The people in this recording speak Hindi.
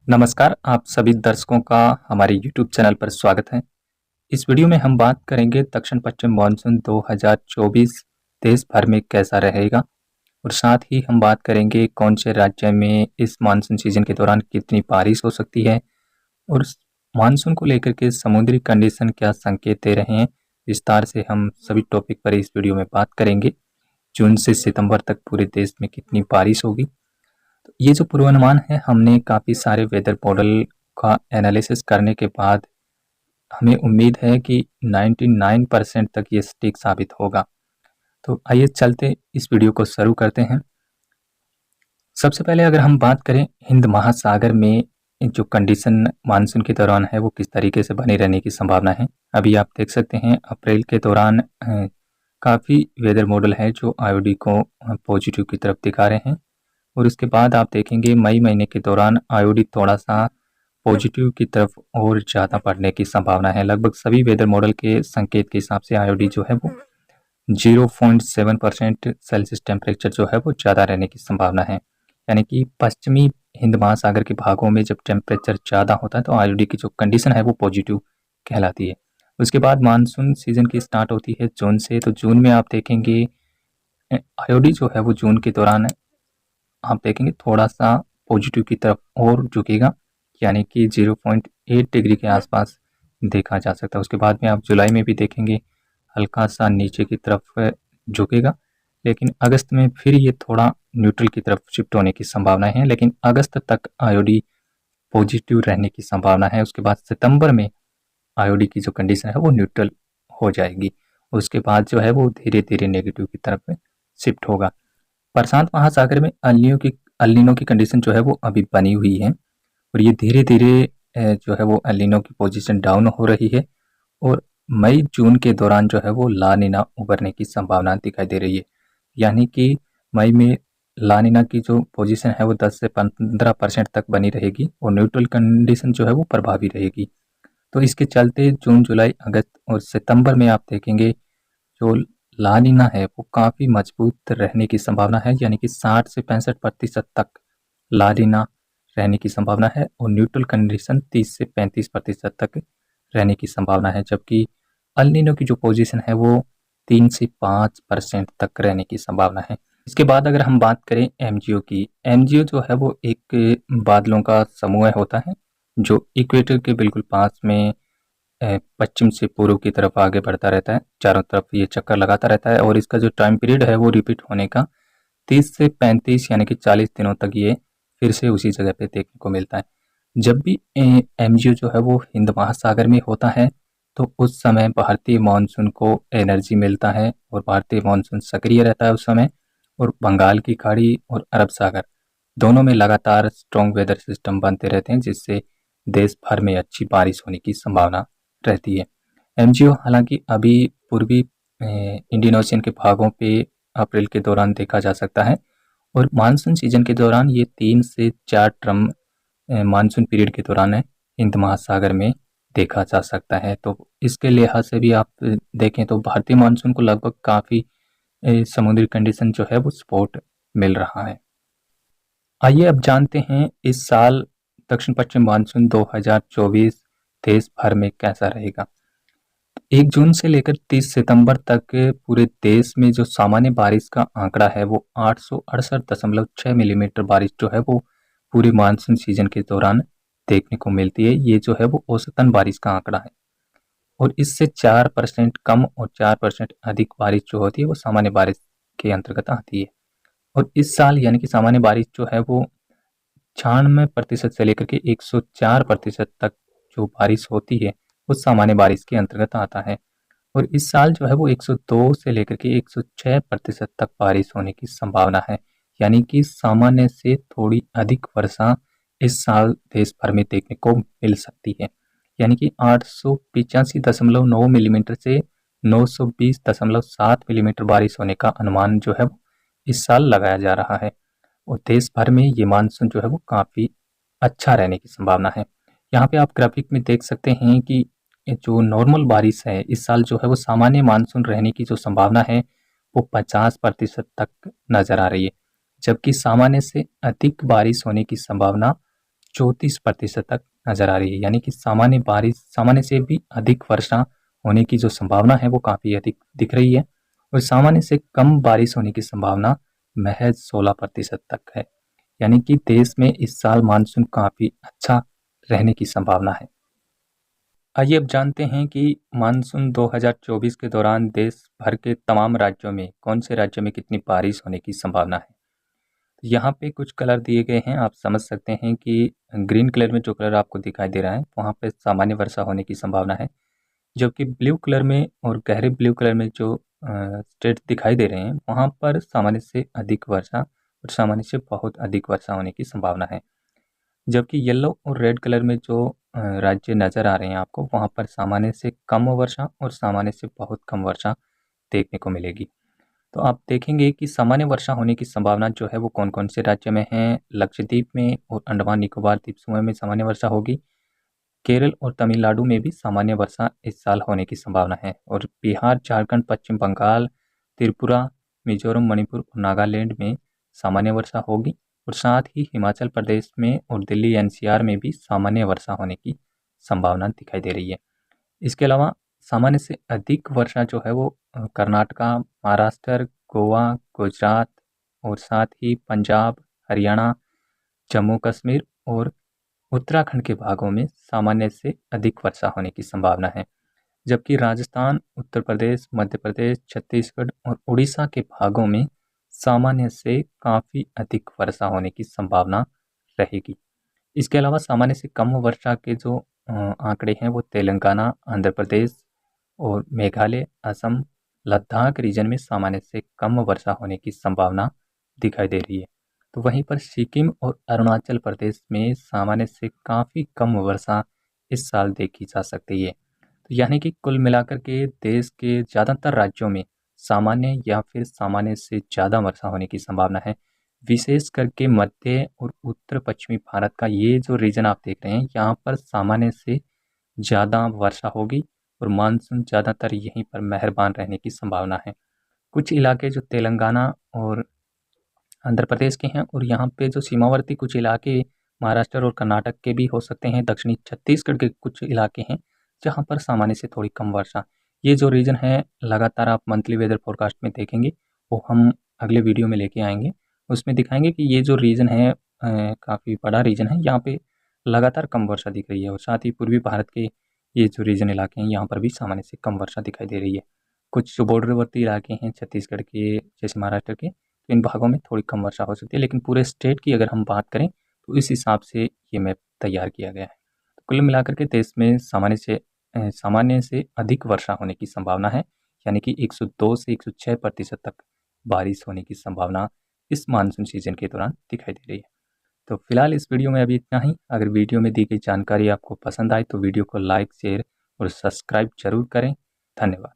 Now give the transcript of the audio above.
नमस्कार, आप सभी दर्शकों का हमारे YouTube चैनल पर स्वागत है। इस वीडियो में हम बात करेंगे दक्षिण पश्चिम मानसून 2024 देश भर में कैसा रहेगा और साथ ही हम बात करेंगे कौन से राज्य में इस मानसून सीजन के दौरान कितनी बारिश हो सकती है और मानसून को लेकर के समुद्री कंडीशन क्या संकेत दे रहे हैं। विस्तार से हम सभी टॉपिक पर इस वीडियो में बात करेंगे। जून से सितंबर तक पूरे देश में कितनी बारिश होगी। तो ये जो पूर्वानुमान है, हमने काफ़ी सारे वेदर मॉडल का एनालिसिस करने के बाद हमें उम्मीद है कि 99% तक ये सटीक साबित होगा। तो आइए चलते इस वीडियो को शुरू करते हैं। सबसे पहले अगर हम बात करें हिंद महासागर में जो कंडीशन मानसून के दौरान है वो किस तरीके से बने रहने की संभावना है। अभी आप देख सकते हैं अप्रैल के दौरान काफ़ी वेदर मॉडल है जो आईओडी को पॉजिटिव की तरफ दिखा रहे हैं और इसके बाद आप देखेंगे मई महीने के दौरान आईओडी थोड़ा सा पॉजिटिव की तरफ और ज़्यादा बढ़ने की संभावना है। लगभग सभी वेदर मॉडल के संकेत के हिसाब से आईओडी जो है वो 0.7% सेल्सियस टेम्परेचर जो है वो ज़्यादा रहने की संभावना है। यानी कि पश्चिमी हिंद महासागर के भागों में जब टेम्परेचर ज़्यादा होता है तो आईओडी की जो कंडीशन है वो पॉजिटिव कहलाती है। उसके बाद मानसून सीजन की स्टार्ट होती है जून से। तो जून में आप देखेंगे आईओडी जो है वो जून के दौरान आप देखेंगे थोड़ा सा पॉजिटिव की तरफ और झुकेगा, यानी कि 0.8 डिग्री के आसपास देखा जा सकता है। उसके बाद में आप जुलाई में भी देखेंगे हल्का सा नीचे की तरफ झुकेगा, लेकिन अगस्त में फिर ये थोड़ा न्यूट्रल की तरफ शिफ्ट होने की संभावना है। लेकिन अगस्त तक आईओडी पॉजिटिव रहने की संभावना है। उसके बाद सितंबर में आईओडी की जो कंडीशन है वो न्यूट्रल हो जाएगी। उसके बाद जो है वो धीरे धीरे नेगेटिव की तरफ शिफ्ट होगा। प्रशांत महासागर में अल नीनो की कंडीशन जो है वो अभी बनी हुई है और ये धीरे धीरे जो है वो अल नीनो की पोजीशन डाउन हो रही है और मई जून के दौरान जो है वो ला नीना उभरने की संभावना दिखाई दे रही है। यानी कि मई में ला नीना की जो पोजीशन है वो 10 से 15% तक बनी रहेगी और न्यूट्रल कंडीशन जो है वो प्रभावी रहेगी। तो इसके चलते जून, जुलाई, अगस्त और सितंबर में आप देखेंगे जो ला नीना है वो काफ़ी मजबूत रहने की संभावना है। यानी कि 60 से 65% तक ला नीना रहने की संभावना है और न्यूट्रल कंडीशन 30 से 35% तक रहने की संभावना है। जबकि अल नीनो की जो पोजीशन है वो 3 से 5% तक रहने की संभावना है। इसके बाद अगर हम बात करें एमजीओ की, एमजीओ जो है वो एक बादलों का समूह होता है जो इक्वेटर के बिल्कुल पास में पश्चिम से पूर्व की तरफ आगे बढ़ता रहता है। चारों तरफ ये चक्कर लगाता रहता है और इसका जो टाइम पीरियड है वो रिपीट होने का 30 से 35 यानी कि 40 दिनों तक ये फिर से उसी जगह पे देखने को मिलता है। जब भी एमजीओ जो है वो हिंद महासागर में होता है तो उस समय भारतीय मानसून को एनर्जी मिलता है और भारतीय मानसून सक्रिय रहता है उस समय और बंगाल की खाड़ी और अरब सागर दोनों में लगातार स्ट्रॉन्ग वेदर सिस्टम बनते रहते हैं, जिससे देश भर में अच्छी बारिश होने की संभावना रहती है। एमजीओ हालांकि अभी पूर्वी इंडियन ओशियन के भागों पे अप्रैल के दौरान देखा जा सकता है और मानसून सीजन के दौरान ये 3 से 4 ट्रम मानसून पीरियड के दौरान हिंद महासागर में देखा जा सकता है। तो इसके लिहाज से भी आप देखें तो भारतीय मानसून को लगभग काफ़ी समुद्री कंडीशन जो है वो सपोर्ट मिल रहा है। आइए अब जानते हैं इस साल दक्षिण पश्चिम मानसून 2024 देश भर में कैसा रहेगा। 1 जून से लेकर 30 सितंबर तक पूरे देश में जो सामान्य बारिश का आंकड़ा है वो 868.6 मिलीमीटर बारिश जो है वो पूरे मानसून सीजन के दौरान देखने को मिलती है। ये जो है वो औसतन बारिश का आंकड़ा है और इससे 4% कम और 4% अधिक बारिश जो होती है वो सामान्य बारिश के अंतर्गत आती है। और इस साल यानी कि सामान्य बारिश जो है वो 96% से लेकर के 104% तक जो बारिश होती है वो सामान्य बारिश के अंतर्गत आता है। और इस साल जो है वो 102 से लेकर के 106% तक बारिश होने की संभावना है। यानी कि सामान्य से थोड़ी अधिक वर्षा इस साल देश भर में देखने को मिल सकती है। यानी कि 885.9 मिलीमीटर से 920.7 मिलीमीटर बारिश होने का अनुमान जो है वो इस साल लगाया जा रहा है और देश भर में ये मानसून जो है वो काफ़ी अच्छा रहने की संभावना है। यहाँ पे आप ग्राफिक में देख सकते हैं कि जो नॉर्मल बारिश है इस साल जो है वो सामान्य मानसून रहने की जो संभावना है वो 50% तक नज़र आ रही है, जबकि सामान्य से अधिक बारिश होने की संभावना 34% तक नज़र आ रही है। यानी कि सामान्य से भी अधिक वर्षा होने की जो संभावना है वो काफ़ी अधिक दिख रही है, और सामान्य से कम बारिश होने की संभावना महज 16% तक है। यानी कि देश में इस साल मानसून काफ़ी अच्छा रहने की संभावना है। आइए अब जानते हैं कि मानसून 2024 के दौरान देश भर के तमाम राज्यों में कौन से राज्यों में कितनी बारिश होने की संभावना है। तो यहाँ पे कुछ कलर दिए गए हैं, आप समझ सकते हैं कि ग्रीन कलर में जो कलर आपको दिखाई दे रहा है वहाँ पे सामान्य वर्षा होने की संभावना है, जबकि ब्लू कलर में और गहरे ब्लू कलर में जो स्टेट दिखाई दे रहे हैं वहाँ पर सामान्य से अधिक वर्षा और सामान्य से बहुत अधिक वर्षा होने की संभावना है। जबकि येलो और रेड कलर में जो राज्य नज़र आ रहे हैं आपको, वहाँ पर सामान्य से कम वर्षा और सामान्य से बहुत कम वर्षा देखने को मिलेगी। तो आप देखेंगे कि सामान्य वर्षा होने की संभावना जो है वो कौन-कौन से राज्य में है। लक्षद्वीप में और अंडमान निकोबार द्वीप समूह में सामान्य वर्षा होगी। केरल और तमिलनाडु में भी सामान्य वर्षा इस साल होने की संभावना है, और बिहार, झारखंड, पश्चिम बंगाल, त्रिपुरा, मिजोरम, मणिपुर और नागालैंड में सामान्य वर्षा होगी, और साथ ही हिमाचल प्रदेश में और दिल्ली एनसीआर में भी सामान्य वर्षा होने की संभावना दिखाई दे रही है। इसके अलावा सामान्य से अधिक वर्षा जो है वो कर्नाटका, महाराष्ट्र, गोवा, गुजरात और साथ ही पंजाब, हरियाणा, जम्मू कश्मीर और उत्तराखंड के भागों में सामान्य से अधिक वर्षा होने की संभावना है। जबकि राजस्थान, उत्तर प्रदेश, मध्य प्रदेश, छत्तीसगढ़ और उड़ीसा के भागों में सामान्य से काफ़ी अधिक वर्षा होने की संभावना रहेगी। इसके अलावा सामान्य से कम वर्षा के जो आंकड़े हैं वो तेलंगाना, आंध्र प्रदेश और मेघालय, असम, लद्दाख रीजन में सामान्य से कम वर्षा होने की संभावना दिखाई दे रही है। तो वहीं पर सिक्किम और अरुणाचल प्रदेश में सामान्य से काफ़ी कम वर्षा इस साल देखी जा सकती है। तो यानी कि कुल मिलाकर के देश के ज़्यादातर राज्यों में सामान्य या फिर सामान्य से ज़्यादा वर्षा होने की संभावना है। विशेष करके मध्य और उत्तर पश्चिमी भारत का ये जो रीजन आप देख रहे हैं, यहाँ पर सामान्य से ज़्यादा वर्षा होगी और मानसून ज़्यादातर यहीं पर मेहरबान रहने की संभावना है। कुछ इलाके जो तेलंगाना और आंध्र प्रदेश के हैं, और यहाँ पे जो सीमावर्ती कुछ इलाके महाराष्ट्र और कर्नाटक के भी हो सकते हैं, दक्षिणी छत्तीसगढ़ के कुछ इलाके हैं जहाँ पर सामान्य से थोड़ी कम वर्षा। ये जो रीजन है लगातार आप मंथली वेदर फोरकास्ट में देखेंगे, वो हम अगले वीडियो में लेके आएंगे। उसमें दिखाएंगे कि ये जो रीजन है काफ़ी बड़ा रीजन है, यहाँ पे लगातार कम वर्षा दिख रही है, और साथ ही पूर्वी भारत के ये जो रीजन इलाके हैं यहाँ पर भी सामान्य से कम वर्षा दिखाई दे रही है। कुछ जो बॉर्डरवर्ती इलाके हैं छत्तीसगढ़ के, जैसे महाराष्ट्र के, तो इन भागों में थोड़ी कम वर्षा हो सकती है, लेकिन पूरे स्टेट की अगर हम बात करें तो इस हिसाब से ये मैप तैयार किया गया है। तो कुल मिलाकर के देश में सामान्य से अधिक वर्षा होने की संभावना है, यानी कि 102 से 106% तक बारिश होने की संभावना इस मानसून सीजन के दौरान दिखाई दे रही है। तो फिलहाल इस वीडियो में अभी इतना ही। अगर वीडियो में दी गई जानकारी आपको पसंद आए तो वीडियो को लाइक, शेयर और सब्सक्राइब जरूर करें। धन्यवाद।